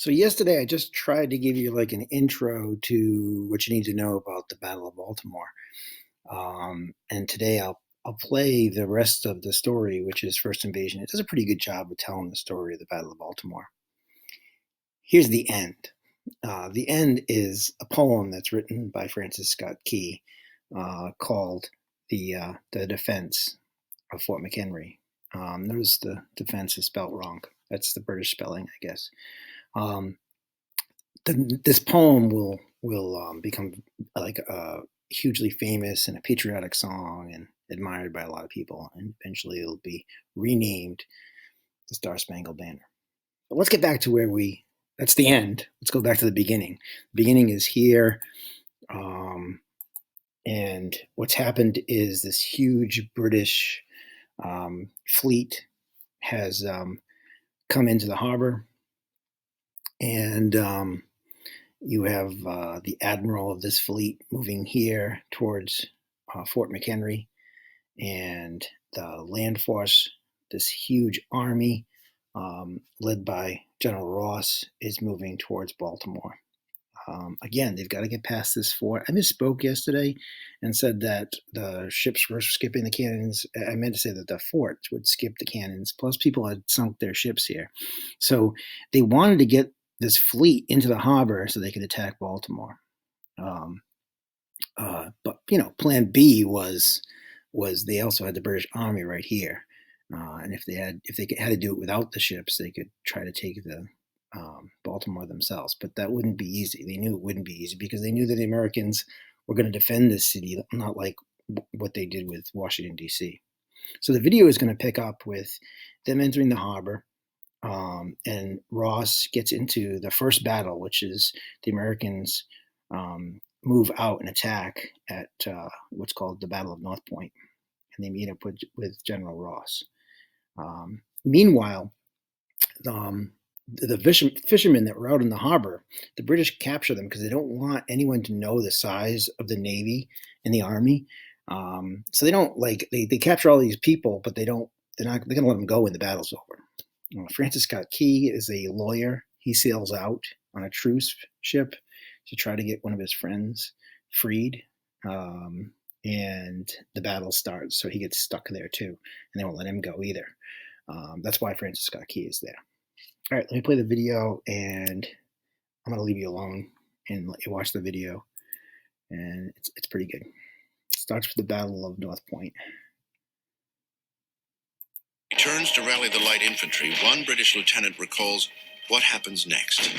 So yesterday I just tried to give you like an intro to what you need to know about the Battle of Baltimore. And today I'll play the rest of the story, which is First Invasion. It does a pretty good job of telling the story of the Battle of Baltimore. Here's the end. The end is a poem that's written by Francis Scott Key called the Defense of Fort McHenry. Notice the defense is spelled wrong. That's the British spelling, I guess. Um, this poem will become like hugely famous and a patriotic song and admired by a lot of people, and eventually it'll be renamed the Star Spangled Banner. But let's get back to where we. That's the end. Let's go back to the beginning. The beginning is here, and what's happened is this huge British fleet has come into the harbor, and you have the admiral of this fleet moving here towards Fort McHenry, and the land force, this huge army led by General Ross, is moving towards Baltimore. Again, they've got to get past this fort. I misspoke yesterday and said that the ships were skipping the cannons. I meant to say that the fort would skip the cannons. Plus, people had sunk their ships here. So they wanted to get this fleet into the harbor so they could attack Baltimore. But Plan B was they also had the British Army right here, and if they had to do it without the ships, they could try to take the Baltimore themselves. But that wouldn't be easy. They knew it wouldn't be easy because they knew that the Americans were going to defend this city, not like what they did with Washington D.C. So the video is going to pick up with them entering the harbor. And Ross gets into the first battle, which is the Americans move out and attack at what's called the Battle of North Point, and they meet up with General Ross. Meanwhile, the fishermen that were out in the harbor, the British capture them because they don't want anyone to know the size of the Navy and the Army. So they don't they capture all these people, but they're not going to let them go when the battle's over. Francis Scott Key is a lawyer. He sails out on a truce ship to try to get one of his friends freed. And the battle starts, so he gets stuck there too, and they won't let him go either. That's why Francis Scott Key is there. All right, let me play the video, and I'm going to leave you alone and let you watch the video, and it's pretty good. It starts with the Battle of North Point. He turns to rally the light infantry. One British lieutenant recalls what happens next.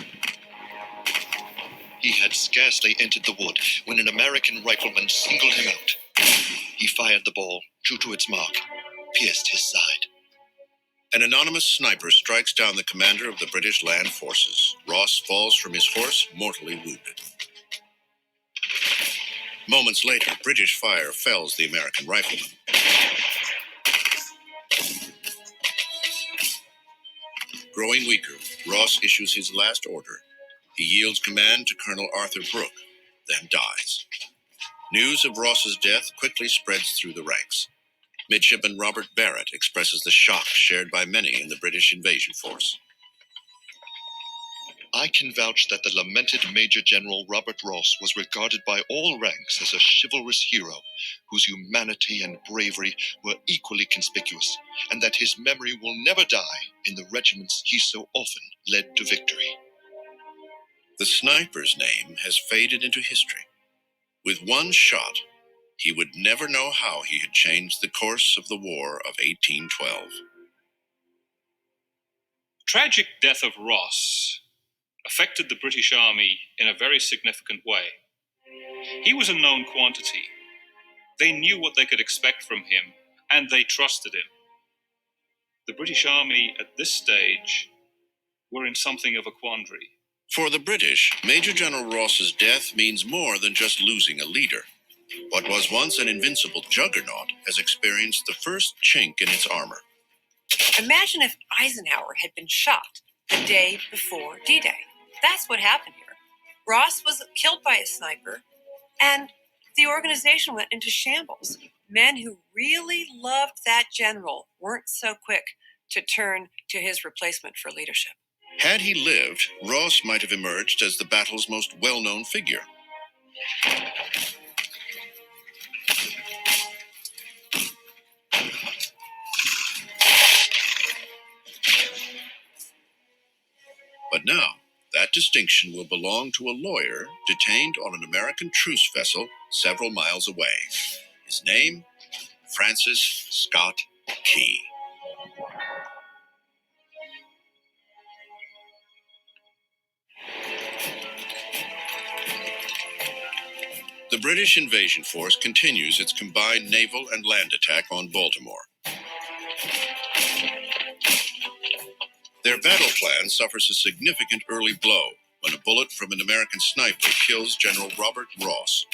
He had scarcely entered the wood when an American rifleman singled him out. He fired the ball, true to its mark, pierced his side. An anonymous sniper strikes down the commander of the British land forces. Ross falls from his horse, mortally wounded. Moments later, British fire fells the American rifleman. Growing weaker, Ross issues his last order. He yields command to Colonel Arthur Brooke, then dies. News of Ross's death quickly spreads through the ranks. Midshipman Robert Barrett expresses the shock shared by many in the British invasion force. I can vouch that the lamented Major General Robert Ross was regarded by all ranks as a chivalrous hero whose humanity and bravery were equally conspicuous, and that his memory will never die in the regiments he so often led to victory. The sniper's name has faded into history. With one shot, he would never know how he had changed the course of the War of 1812. The tragic death of Ross affected the British Army in a very significant way. He was a known quantity. They knew what they could expect from him, and they trusted him. The British Army at this stage were in something of a quandary. For the British, Major General Ross's death means more than just losing a leader. What was once an invincible juggernaut has experienced the first chink in its armor. Imagine if Eisenhower had been shot the day before D-Day. That's what happened here. Ross was killed by a sniper, and the organization went into shambles. Men who really loved that general weren't so quick to turn to his replacement for leadership. Had he lived, Ross might have emerged as the battle's most well-known figure. But now, that distinction will belong to a lawyer detained on an American truce vessel several miles away. His name, Francis Scott Key. The British invasion force continues its combined naval and land attack on Baltimore. Their battle plan suffers a significant early blow when a bullet from an American sniper kills General Robert Ross.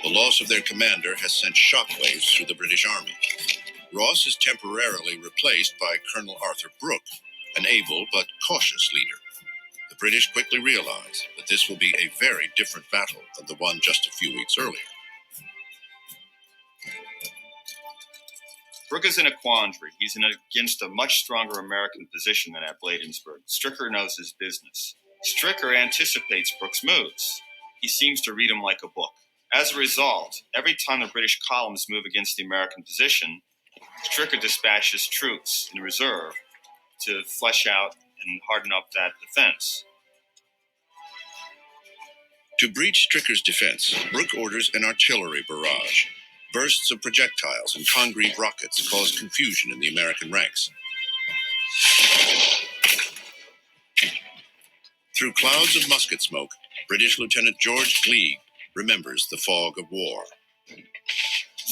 The loss of their commander has sent shockwaves through the British Army. Ross is temporarily replaced by Colonel Arthur Brooke, an able but cautious leader. The British quickly realize that this will be a very different battle than the one just a few weeks earlier. Brooke is in a quandary. He's against a much stronger American position than at Bladensburg. Stricker knows his business. Stricker anticipates Brooke's moves. He seems to read him like a book. As a result, every time the British columns move against the American position, Stricker dispatches troops in reserve to flesh out and harden up that defense. To breach Stricker's defense, Brooke orders an artillery barrage. Bursts of projectiles and Congreve rockets cause confusion in the American ranks. Through clouds of musket smoke, British Lieutenant George Gleig remembers the fog of war.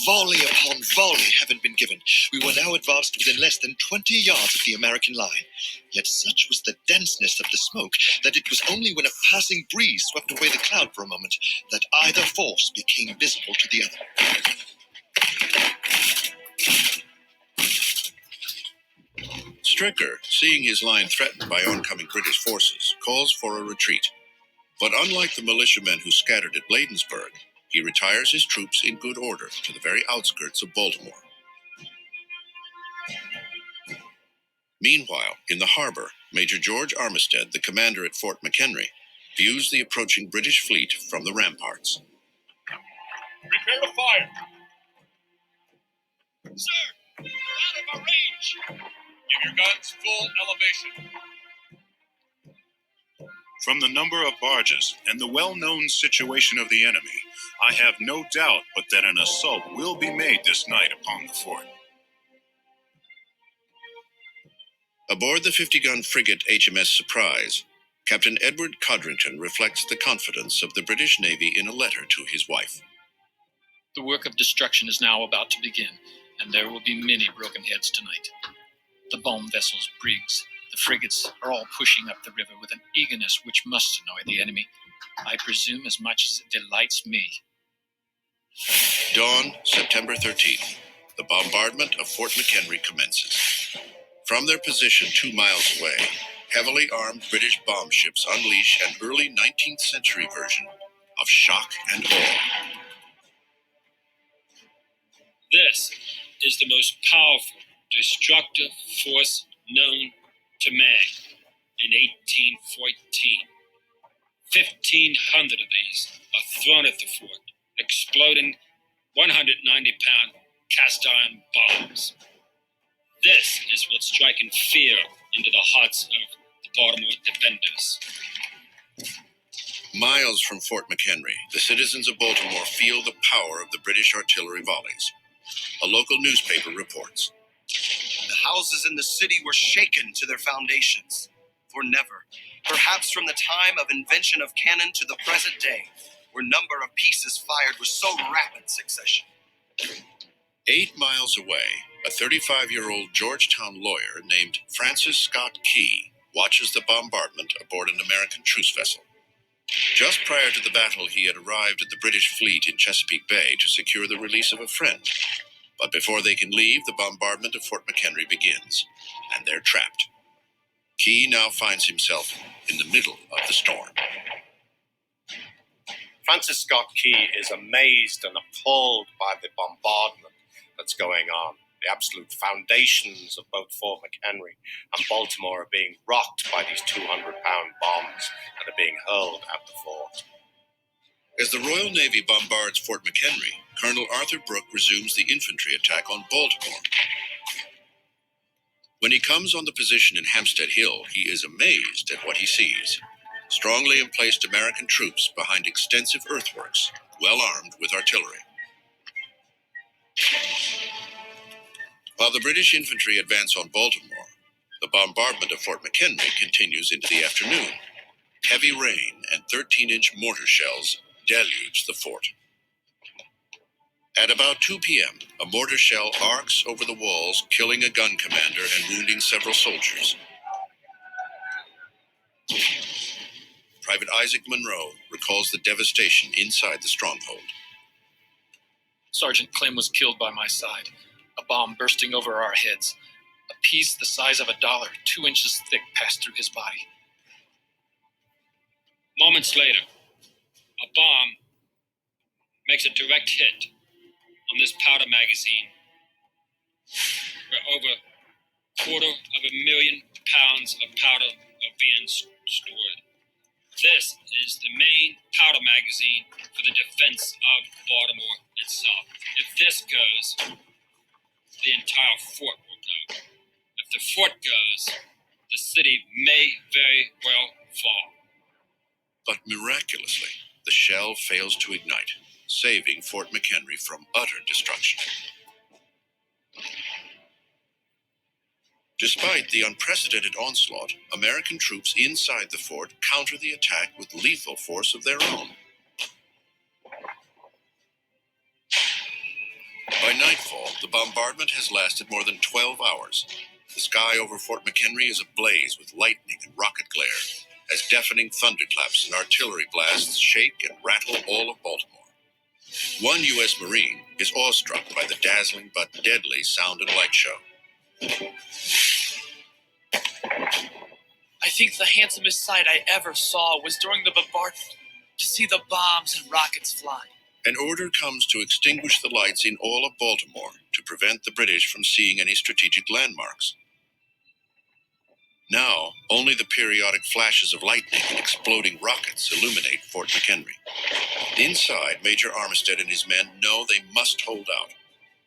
Volley upon volley having been given, we were now advanced within less than 20 yards of the American line. Yet such was the denseness of the smoke that it was only when a passing breeze swept away the cloud for a moment that either force became visible to the other. Stricker, seeing his line threatened by oncoming British forces, calls for a retreat. But unlike the militiamen who scattered at Bladensburg, he retires his troops in good order to the very outskirts of Baltimore. Meanwhile, in the harbor, Major George Armistead, the commander at Fort McHenry, views the approaching British fleet from the ramparts. Prepare to fire! Sir, we're out of our range! Give your guns full elevation. From the number of barges and the well-known situation of the enemy, I have no doubt but that an assault will be made this night upon the fort. Aboard the 50-gun frigate HMS Surprise, Captain Edward Codrington reflects the confidence of the British Navy in a letter to his wife. The work of destruction is now about to begin, and there will be many broken heads tonight. The bomb vessels, brigs, the frigates are all pushing up the river with an eagerness which must annoy the enemy, I presume as much as it delights me. Dawn, September 13th. The bombardment of Fort McHenry commences. From their position 2 miles away, heavily armed British bomb ships unleash an early 19th century version of shock and awe. This is the most powerful destructive force known to man in 1814. 1,500 of these are thrown at the fort, exploding 190-pound cast-iron bombs. This is what's striking fear into the hearts of the Baltimore defenders. Miles from Fort McHenry, the citizens of Baltimore feel the power of the British artillery volleys. A local newspaper reports. The houses in the city were shaken to their foundations, for never, perhaps from the time of invention of cannon to the present day, were number of pieces fired with so rapid succession. 8 miles away, a 35-year-old Georgetown lawyer named Francis Scott Key watches the bombardment aboard an American truce vessel. Just prior to the battle, he had arrived at the British fleet in Chesapeake Bay to secure the release of a friend. But before they can leave, the bombardment of Fort McHenry begins, and they're trapped. Key now finds himself in the middle of the storm. Francis Scott Key is amazed and appalled by the bombardment that's going on. The absolute foundations of both Fort McHenry and Baltimore are being rocked by these 200-pound bombs that are being hurled at the fort. As the Royal Navy bombards Fort McHenry, Colonel Arthur Brooke resumes the infantry attack on Baltimore. When he comes on the position in Hampstead Hill, he is amazed at what he sees. Strongly emplaced American troops behind extensive earthworks, well armed with artillery. While the British infantry advance on Baltimore, the bombardment of Fort McHenry continues into the afternoon. Heavy rain and 13-inch mortar shells deluge the fort. At about 2 p.m., a mortar shell arcs over the walls, killing a gun commander and wounding several soldiers. Private Isaac Monroe recalls the devastation inside the stronghold. Sergeant Clem was killed by my side, a bomb bursting over our heads. A piece the size of $1, 2 inches thick, passed through his body. Moments later, a bomb makes a direct hit on this powder magazine, where over 250,000 pounds of powder are being stored. This is the main powder magazine for the defense of Baltimore itself. If this goes, the entire fort will go. If the fort goes, the city may very well fall. But miraculously, the shell fails to ignite, saving Fort McHenry from utter destruction. Despite the unprecedented onslaught, American troops inside the fort counter the attack with lethal force of their own. By nightfall, the bombardment has lasted more than 12 hours. The sky over Fort McHenry is ablaze with lightning and rocket glare, as deafening thunderclaps and artillery blasts shake and rattle all of Baltimore. One U.S. Marine is awestruck by the dazzling but deadly sound and light show. I think the handsomest sight I ever saw was during the bombardment, to see the bombs and rockets fly. An order comes to extinguish the lights in all of Baltimore to prevent the British from seeing any strategic landmarks. Now, only the periodic flashes of lightning and exploding rockets illuminate Fort McHenry. Inside, Major Armistead and his men know they must hold out.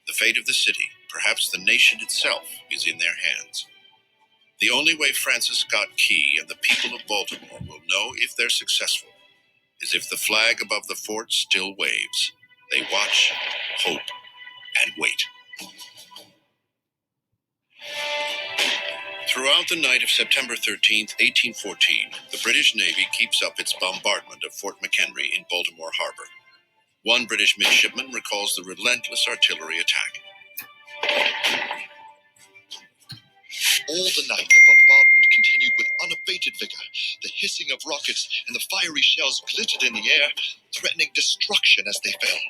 The fate of the city, perhaps the nation itself, is in their hands. The only way Francis Scott Key and the people of Baltimore will know if they're successful is if the flag above the fort still waves. They watch, hope, and wait. Throughout the night of September 13, 1814, the British Navy keeps up its bombardment of Fort McHenry in Baltimore Harbor. One British midshipman recalls the relentless artillery attack. All the night, the bombardment continued with unabated vigor. The hissing of rockets and the fiery shells glittered in the air, threatening destruction as they fell.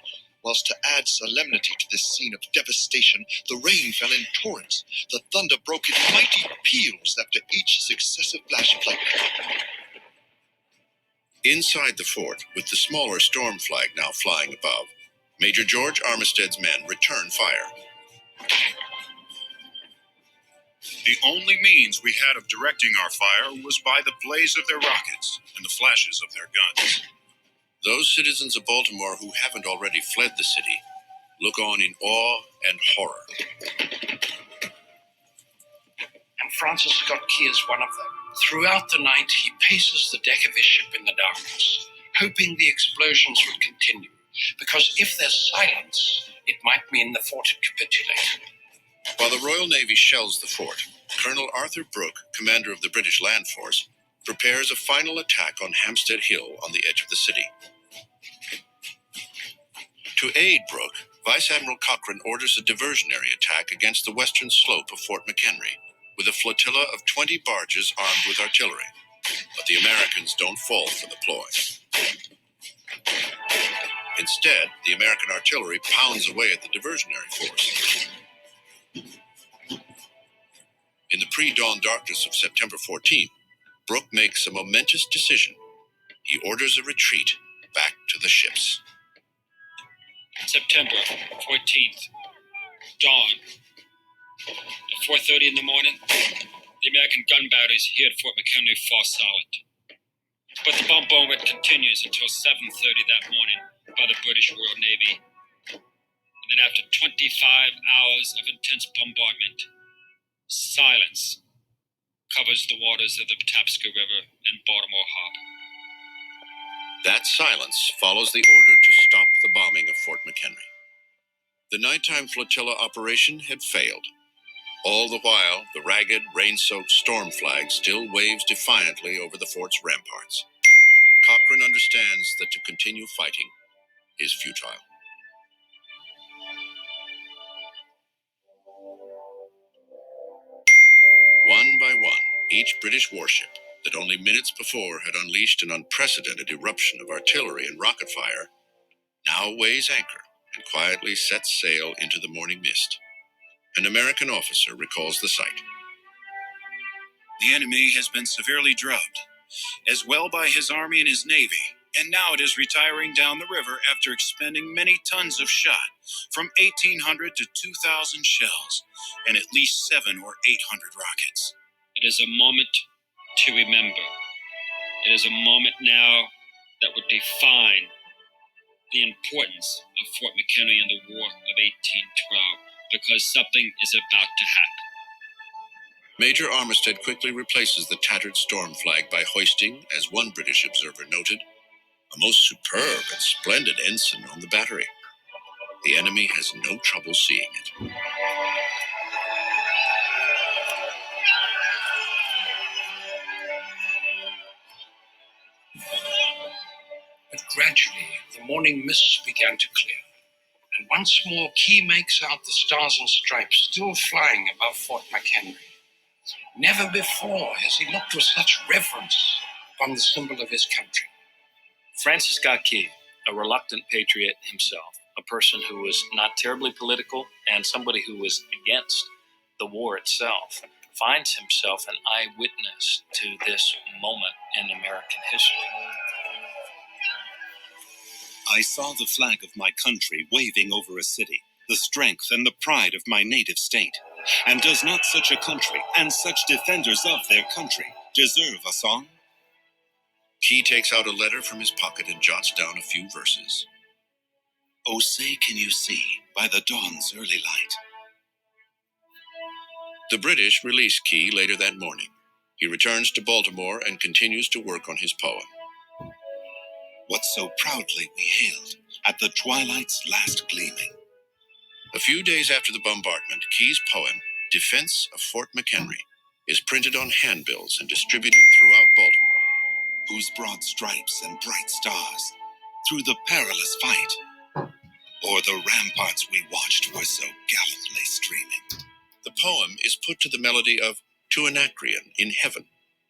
Whilst to add solemnity to this scene of devastation, the rain fell in torrents. The thunder broke in mighty peals after each successive flash of lightning. Inside the fort, with the smaller storm flag now flying above, Major George Armistead's men return fire. The only means we had of directing our fire was by the blaze of their rockets and the flashes of their guns. Those citizens of Baltimore who haven't already fled the city look on in awe and horror. And Francis Scott Key is one of them. Throughout the night, he paces the deck of his ship in the darkness, hoping the explosions would continue, because if there's silence, it might mean the fort had capitulated. While the Royal Navy shells the fort, Colonel Arthur Brooke, commander of the British land force, prepares a final attack on Hampstead Hill on the edge of the city. To aid Brooke, Vice Admiral Cochrane orders a diversionary attack against the western slope of Fort McHenry, with a flotilla of 20 barges armed with artillery. But the Americans don't fall for the ploy. Instead, the American artillery pounds away at the diversionary force. In the pre-dawn darkness of September 14th, Brooke makes a momentous decision. He orders a retreat back to the ships. September 14th, dawn. At 4:30 in the morning, the American gun batteries here at Fort McHenry fall silent. But the bombardment continues until 7:30 that morning by the British Royal Navy. And then after 25 hours of intense bombardment, silence covers the waters of the Patapsco River and Baltimore Harbor. That silence follows the order to stop the bombing of Fort McHenry. The nighttime flotilla operation had failed. All the while, the ragged, rain-soaked storm flag still waves defiantly over the fort's ramparts. Cochrane understands that to continue fighting is futile. One by one, each British warship that only minutes before had unleashed an unprecedented eruption of artillery and rocket fire now weighs anchor and quietly sets sail into the morning mist. An American officer recalls the sight. The enemy has been severely drubbed, as well by his army and his navy, and now it is retiring down the river after expending many tons of shot, from 1,800 to 2,000 shells, and at least 700 or 800 rockets. It is a moment to remember. It is a moment now that would define the importance of Fort McHenry in the War of 1812, because something is about to happen. Major Armistead quickly replaces the tattered storm flag by hoisting, as one British observer noted, a most superb and splendid ensign on the battery. The enemy has no trouble seeing it. But gradually, the morning mists began to clear, and once more Key makes out the stars and stripes still flying above Fort McHenry. Never before has he looked with such reverence upon the symbol of his country. Francis Scott Key, a reluctant patriot himself, a person who was not terribly political and somebody who was against the war itself, finds himself an eyewitness to this moment in American history. I saw the flag of my country waving over a city, the strength and the pride of my native state. And does not such a country and such defenders of their country deserve a song? Key takes out a letter from his pocket and jots down a few verses. Oh, say can you see by the dawn's early light. The British release Key later that morning. He returns to Baltimore and continues to work on his poem. What so proudly we hailed at the twilight's last gleaming. A few days after the bombardment, Key's poem, Defense of Fort McHenry, is printed on handbills and distributed throughout Baltimore. Whose broad stripes and bright stars, through the perilous fight, o'er the ramparts we watched were so gallantly streaming. The poem is put to the melody of To Anacreon in Heaven,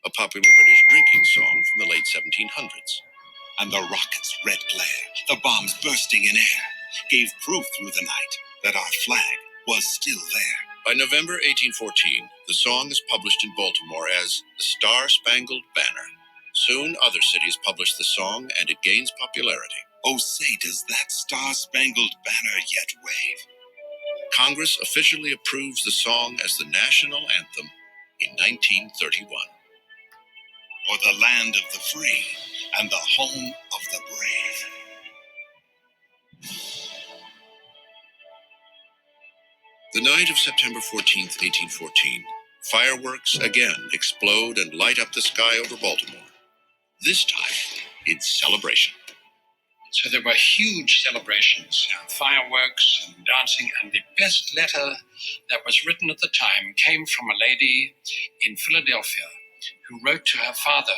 a popular British drinking song from the late 1700s. And the rocket's red glare, the bombs bursting in air, gave proof through the night that our flag was still there. By November 1814, the song is published in Baltimore as the Star-Spangled Banner. Soon, other cities publish the song, and it gains popularity. Oh, say, does that star-spangled banner yet wave? Congress officially approves the song as the national anthem in 1931. For the land of the free and the home of the brave. The night of September 14th, 1814, fireworks again explode and light up the sky over Baltimore. This time, in celebration. So there were huge celebrations, fireworks and dancing, and the best letter that was written at the time came from a lady in Philadelphia who wrote to her father,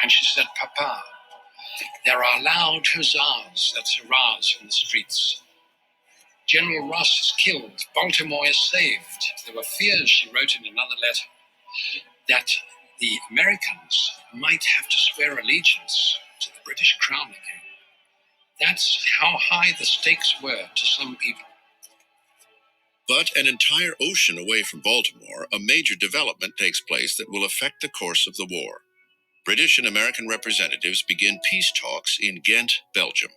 and she said, Papa, there are loud huzzahs, that's hurrahs in the streets. General Ross is killed, Baltimore is saved. There were fears, she wrote in another letter, that the Americans might have to swear allegiance to the British crown again. That's how high the stakes were to some people. But an entire ocean away from Baltimore, a major development takes place that will affect the course of the war. British and American representatives begin peace talks in Ghent, Belgium.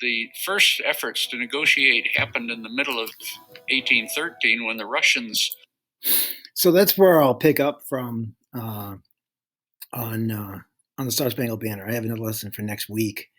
the first efforts to negotiate happened in the middle of 1813 when the Russians. So that's where I'll pick up from on the Star Spangled Banner. I have another lesson for next week.